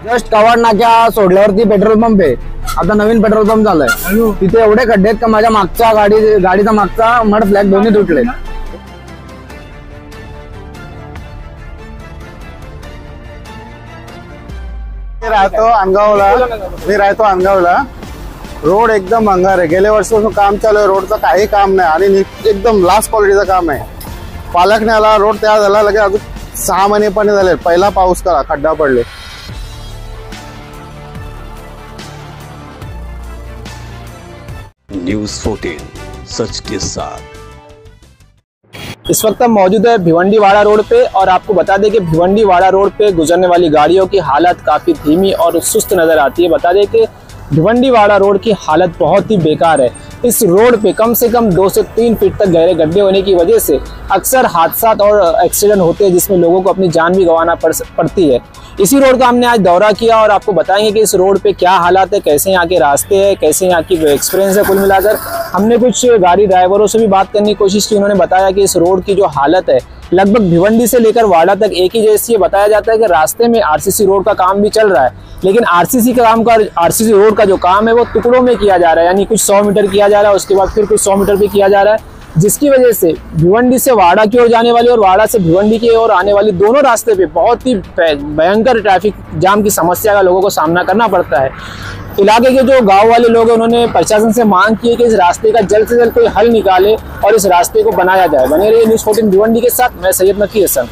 Just कवाड नाक्या सोडल्यावरती petrol pump आहे. आता नवीन petrol pump झालाय. तिथे एवढे खड्डे आहेत का माझ्या मागच्या गाडीचा मागचा मड फ्लॅग दोन्ही तुटले. मी राहतो अनगावला. रोड एकदम भंगार आहे. गेल्या वर्षीपासून काम चालू आहे. रोडचं काही काम नाही आणि एकदम लास्ट क्वालिटीचं काम आहे. पालकने आला, रोड तयार झाला, लगेच अजून 6 महिने पण झाले. पहिला पाऊस करा, खड्डा पडले. न्यूज़ 14 सच के साथ। इस वक्त हम मौजूद है भिवंडीवाड़ा रोड पे और आपको बता दें कि भिवंडीवाड़ा रोड पे गुजरने वाली गाड़ियों की हालत काफ़ी धीमी और सुस्त नज़र आती है। बता दें कि भिवंडीवाड़ा रोड की हालत बहुत ही बेकार है। इस रोड पे कम से कम 2 से 3 फीट तक गहरे गड्ढे होने की वजह से अक्सर हादसा और एक्सीडेंट होते हैं, जिसमें लोगों को अपनी जान भी गंवाना पड़ती है। इसी रोड का हमने आज दौरा किया और आपको बताएंगे कि इस रोड पे क्या हालात है, कैसे यहाँ के रास्ते हैं, कैसे यहाँ की एक्सपीरियंस है। कुल मिलाकर हमने कुछ गाड़ी ड्राइवरों से भी बात करने की कोशिश की। उन्होंने बताया कि इस रोड की जो हालत है लगभग भिवंडी से लेकर वाड़ा तक एक ही जैसी है। बताया जाता है कि रास्ते में आरसीसी रोड का काम भी चल रहा है, लेकिन आरसीसी रोड का जो काम है वो टुकड़ों में किया जा रहा है, यानी कुछ 100 मीटर किया जा रहा है, उसके बाद फिर कुछ 100 मीटर भी किया जा रहा है, जिसकी वजह से भिवंडी से वाड़ा की ओर जाने वाली और वाड़ा से भिवंडी की ओर आने वाली दोनों रास्ते पे बहुत ही भयंकर ट्रैफिक जाम की समस्या का लोगों को सामना करना पड़ता है। इलाके के जो गांव वाले लोग हैं उन्होंने प्रशासन से मांग की है कि इस रास्ते का जल्द से जल्द कोई हल निकाले और इस रास्ते को बनाया जाए। बने रहिए न्यूज़ 14 भिवंडी के साथ, मैं सैयद नकी हसन।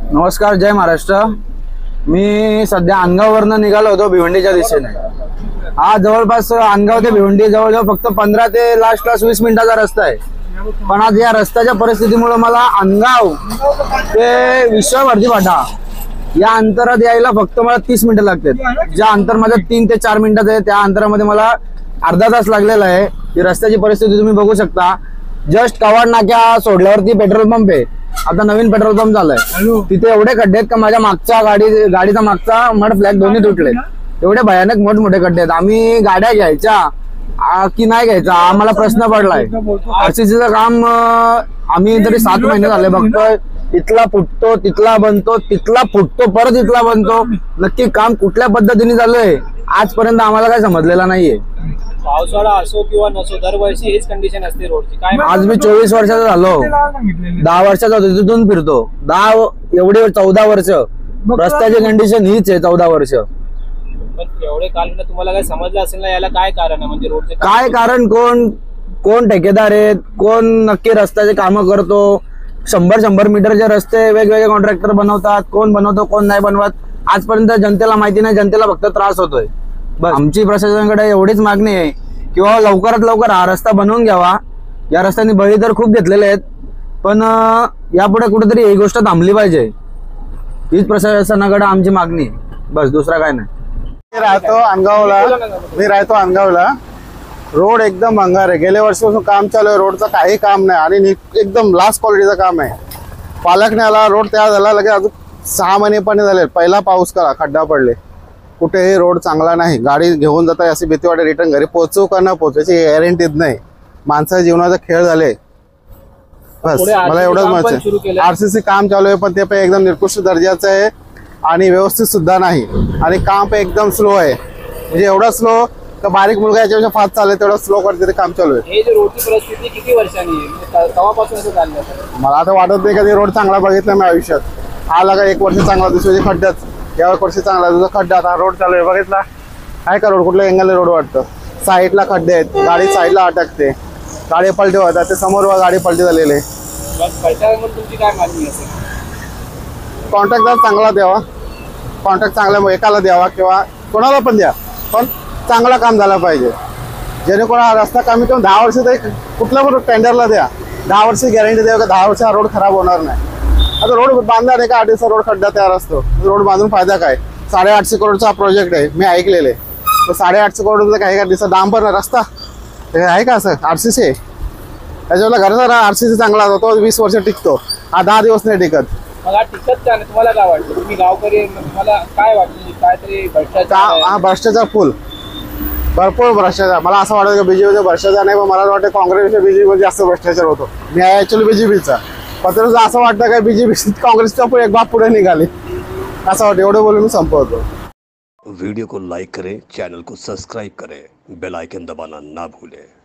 नमस्कार, जय महाराष्ट्र. मी सध्या अनगाववरनं निघालो होतो भिवंडीच्या दिशेने. हा जवळपास अनगाव ते भिवंडी जवळजवळ फक्त 15 ते लास्टला 20 मिनिटाचा रस्ता आहे. पण आज या रस्त्याच्या परिस्थितीमुळे मला अनगाव ते विश्ववर्धी फाटा या अंतरात यायला फक्त मला 30 मिनिटं लागतात. ज्या अंतर माझं 3 ते 4 मिनिटाचं आहे त्या अंतरामध्ये मला अर्धा तास लागलेला आहे. ही रस्त्याची परिस्थिती तुम्ही बघू शकता. जस्ट कवाड नाक्या सोडल्यावरती पेट्रोल पंप आहे. आता नवीन पेट्रोल पंप झालाय. तिथे एवढे खड्डे आहेत का माझ्या मागच्या गाडीचा मागचा मड फ्लॅग दोन्ही तुटले. एवढे भयानक मोठमोठे खड्डे आहेत. आम्ही गाड्या घ्यायच्या की नाही घ्यायचा आम्हाला प्रश्न पडलाय. आरसीसीचं काम आम्ही तरी 7 महिने झाले बघतोय. इथला फुटतो, तिथला बनतो, तिथला फुटतो, परत इथला बनतो. नक्की काम कुठल्या पद्धतीने चालूय आजपर्यंत आम्हाला काय समजलेलं नाहीये. पावसाळा असो किंवा नसो दरवर्षी हेच कंडिशन असते रोडची. काय आज मी 24 वर्षाचा झालो. 10 वर्षाचा होतो तिथून फिरतो. 14 वर्ष रस्त्याची कंडिशन हीच आहे. 14 वर्ष. पण एवढे काल तुम्हाला काय समजलं असेल ना याला काय कारण आहे, म्हणजे रोडचे काय कारण, कोण ठेकेदार आहेत, कोण नक्की रस्त्याचे कामं करतो. 100 मीटरचे रस्ते वेगवेगळे कॉन्ट्रॅक्टर बनवतात. कोण बनवतो कोण नाही बनवत आजपर्यंत जनतेला माहिती नाही. जनतेला फक्त त्रास होतोय. बस आमची प्रशासनाकडे एवढीच मागणी आहे किंवा लवकरात लवकर हा रस्ता बनवून घ्यावा. या रस्त्याने बळी तर खूप घेतलेले आहेत, पण यापुढे कुठेतरी ही गोष्ट थांबली पाहिजे. हीच प्रशासनाकडे आमची मागणी आहे. बस दुसरा काय नाही. मी राहतो अनगावला. रोड एकदम भंगार आहे. गेल्या वर्षीपासून काम चालू आहे. रोडचं काही काम नाही आणि एकदम लास्ट क्वालिटीचं काम आहे. पालकने आला, रोड तयार झाला, लगेच अजून 6 महिने पण झाले. पहिला पाऊस करा, खड्डा पडले. कुठेही रोड चांगला नाही. गाडी घेऊन जाता अशी भीती वाटते रिटर्न घरी पोहोचू का न पोहोचायची गॅरंटीच नाही. माणसाच्या जीवनाचा खेळ झाले. बस मला एवढंच मत आहे. आरसीसी काम चालू आहे पण ते पण एकदम निकृष्ट दर्जाचं आहे आणि व्यवस्थित सुद्धा नाही आणि काम पण एकदम स्लो आहे. म्हणजे एवढा स्लो का बारीक मुलगा याच्यापेक्षा फास्ट चालले तेवढं स्लो करते काम चालू आहे. हे जे रोडची परिस्थिती किती वर्षांनी आहे, तेव्हापासून असं चाललं? मला आता वाटत नाही कधी रोड चांगला बघितला मी आयुष्यात. आला का 1 वर्ष चांगला, दुसऱ्या खड्ड्यात, या वर्षी चांगला तुझा खड्डा. आता रोड चालू आहे बघितला काय का रोड, कुठल्या एंगलला रोड वाटतं. साईडला खड्डे आहेत, गाडी साईडला अटकते, गाडी पलटी होतात. ते समोर गाडी पलटी झालेली. तुमची काय मागणी असेल? कॉन्ट्रॅक्टर चांगला द्यावा. कॉन्ट्रॅक्ट चांगल्या एकाला द्यावा किंवा कोणाला पण द्या, पण चांगला काम झालं पाहिजे. जेणेकरून हा रस्ता कमी करून 10 वर्ष तरी कुठल्या पण टेंडरला द्या. 10 वर्ष गॅरंटी द्या का 10 वर्ष हा रोड खराब होणार नाही. आता रोड बांधणार आहे का 8 रोड खड्डा तयार असतो. रोड बांधून फायदा काय? 850 करोडचा प्रोजेक्ट आहे मी ऐकलेले. तर 850 करोडचा काही का दिसत डांबर रस्ता आहे का असं? आरसीसी त्याच्यावर घराचा आरसीसी चांगला होता तो 20 वर्ष टिकतो. हा 10 दिवस नाही टिकत. मग हा टिकत का नाही तुम्हाला काय वाटतं? तुम्ही गावकरी आहे, मग तुम्हाला काय वाटतं की काहीतरी भ्रष्टाचार आहे? हा भ्रष्टाचार फुल, भरपूर भ्रष्टाचार. मला असं वाटतं की बीजेपीचा भ्रष्टाचार नाही, पण मला वाटतं काँग्रेसच्या बीजेपीमध्ये जास्त भ्रष्टाचार होतो. मी आहे ऍक्च्युअली बीजेपीचा, पण तसं असं वाटतं का बीजेपी काँग्रेसचा पण एक बाप पुढे निघाले असं वाटतं. एवढं बोलून मी संपवतो. वीडियो को लाइक करें, चैनल को सब्सक्राइब करें, बेल आइकन दबाना ना भूलें.